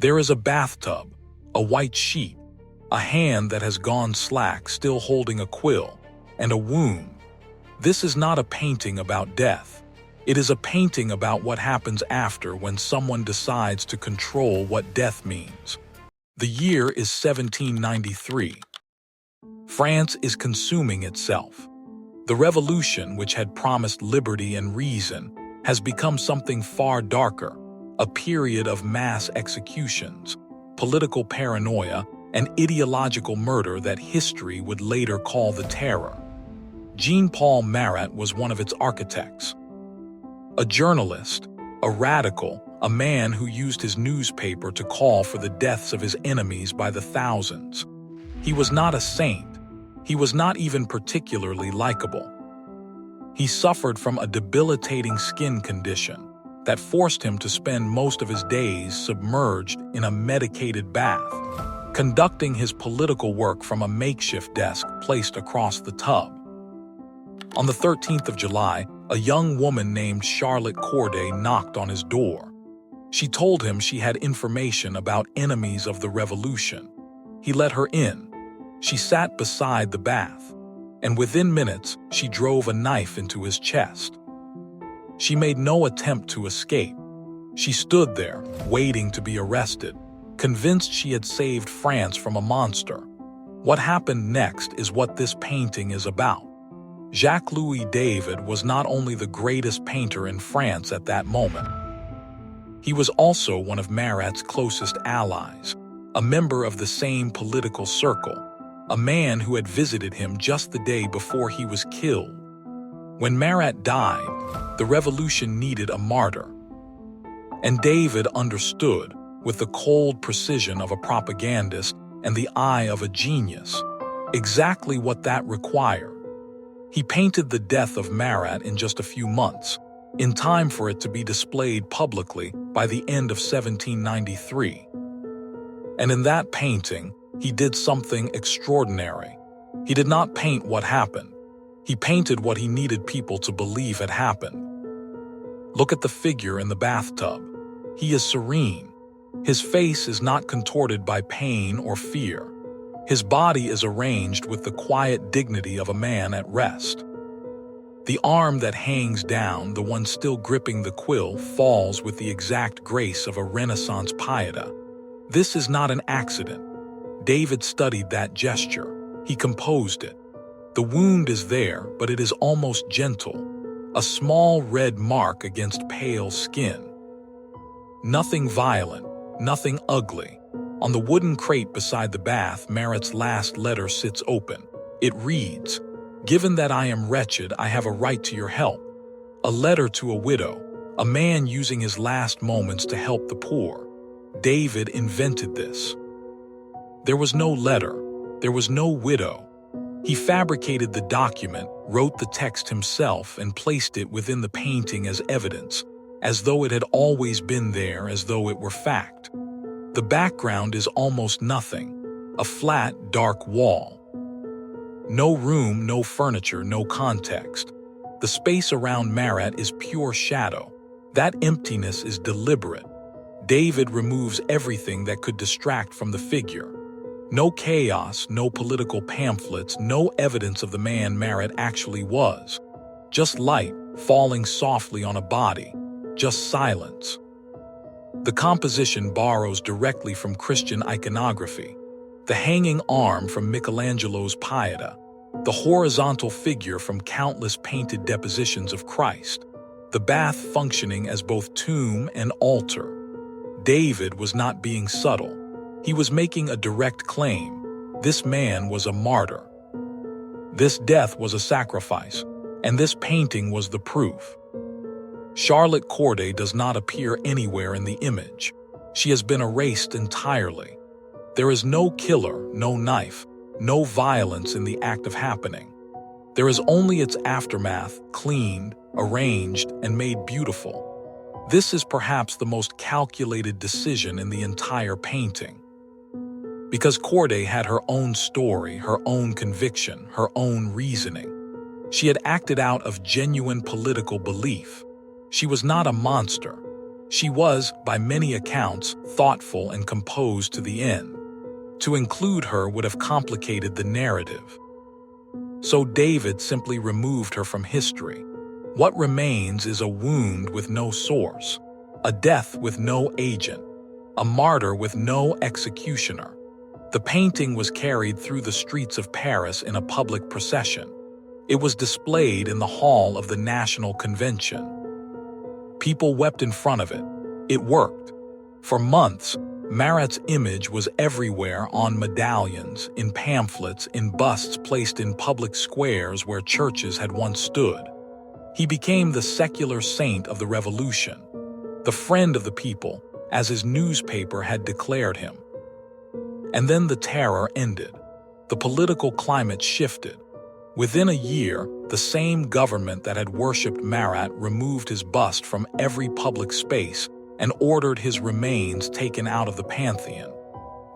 There is a bathtub, a white sheet, a hand that has gone slack still holding a quill, and a wound. This is not a painting about death. It is a painting about what happens after when someone decides to control what death means. The year is 1793. France is consuming itself. The revolution, which had promised liberty and reason, has become something far darker, a period of mass executions, political paranoia, and ideological murder that history would later call the Terror. Jean-Paul Marat was one of its architects. A journalist, a radical, a man who used his newspaper to call for the deaths of his enemies by the thousands. He was not a saint. He was not even particularly likable. He suffered from a debilitating skin condition that forced him to spend most of his days submerged in a medicated bath, conducting his political work from a makeshift desk placed across the tub. On the 13th of July, a young woman named Charlotte Corday knocked on his door. She told him she had information about enemies of the revolution. He let her in. She sat beside the bath, and within minutes, she drove a knife into his chest. She made no attempt to escape. She stood there, waiting to be arrested, convinced she had saved France from a monster. What happened next is what this painting is about. Jacques-Louis David was not only the greatest painter in France at that moment. He was also one of Marat's closest allies, a member of the same political circle, a man who had visited him just the day before he was killed. When Marat died, the revolution needed a martyr. And David understood, with the cold precision of a propagandist and the eye of a genius, exactly what that required. He painted the death of Marat in just a few months, in time for it to be displayed publicly by the end of 1793. And in that painting, he did something extraordinary. He did not paint what happened. He painted what he needed people to believe had happened. Look at the figure in the bathtub. He is serene. His face is not contorted by pain or fear. His body is arranged with the quiet dignity of a man at rest. The arm that hangs down, the one still gripping the quill, falls with the exact grace of a Renaissance pieta. This is not an accident. David studied that gesture. He composed it. The wound is there, but it is almost gentle, a small red mark against pale skin. Nothing violent, nothing ugly. On the wooden crate beside the bath, Marat's last letter sits open. It reads, "Given that I am wretched, I have a right to your help." A letter to a widow, a man using his last moments to help the poor. David invented this. There was no letter. There was no widow. He fabricated the document, wrote the text himself, and placed it within the painting as evidence, as though it had always been there, as though it were fact. The background is almost nothing, a flat, dark wall. No room, no furniture, no context. The space around Marat is pure shadow. That emptiness is deliberate. David removes everything that could distract from the figure. No chaos, no political pamphlets, no evidence of the man Marat actually was. Just light falling softly on a body, just silence. The composition borrows directly from Christian iconography. The hanging arm from Michelangelo's Pieta. The horizontal figure from countless painted depositions of Christ. The bath functioning as both tomb and altar. David was not being subtle. He was making a direct claim. This man was a martyr. This death was a sacrifice, and this painting was the proof. Charlotte Corday does not appear anywhere in the image. She has been erased entirely. There is no killer, no knife, no violence in the act of happening. There is only its aftermath, cleaned, arranged, and made beautiful. This is perhaps the most calculated decision in the entire painting. Because Corday had her own story, her own conviction, her own reasoning. She had acted out of genuine political belief. She was not a monster. She was, by many accounts, thoughtful and composed to the end. To include her would have complicated the narrative. So David simply removed her from history. What remains is a wound with no source, a death with no agent, a martyr with no executioner. The painting was carried through the streets of Paris in a public procession. It was displayed in the hall of the National Convention. People wept in front of it. It worked. For months, Marat's image was everywhere, on medallions, in pamphlets, in busts placed in public squares where churches had once stood. He became the secular saint of the revolution, the friend of the people, as his newspaper had declared him. And then the terror ended. The political climate shifted. Within a year, the same government that had worshipped Marat removed his bust from every public space and ordered his remains taken out of the Pantheon.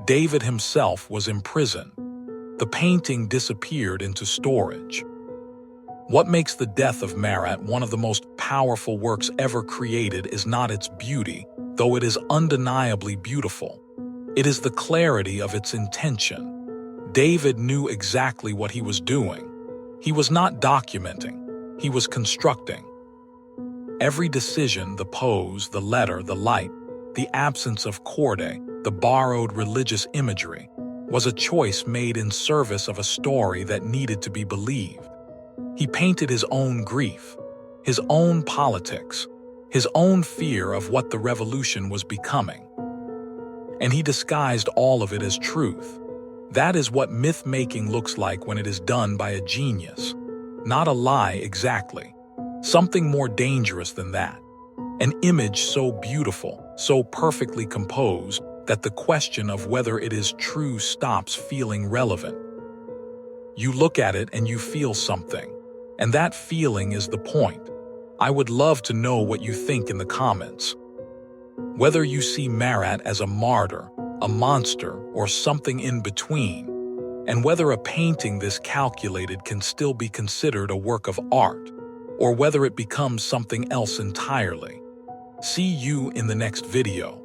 David himself was imprisoned. The painting disappeared into storage. What makes the Death of Marat one of the most powerful works ever created is not its beauty, though it is undeniably beautiful. It is the clarity of its intention. David knew exactly what he was doing. He was not documenting, he was constructing. Every decision, the pose, the letter, the light, the absence of Corday, the borrowed religious imagery, was a choice made in service of a story that needed to be believed. He painted his own grief, his own politics, his own fear of what the revolution was becoming. And he disguised all of it as truth. That is what myth-making looks like when it is done by a genius. Not a lie exactly. Something more dangerous than that. An image so beautiful, so perfectly composed, that the question of whether it is true stops feeling relevant. You look at it and you feel something, and that feeling is the point. I would love to know what you think in the comments. Whether you see Marat as a martyr, a monster, or something in between, and whether a painting this calculated can still be considered a work of art, or whether it becomes something else entirely. See you in the next video.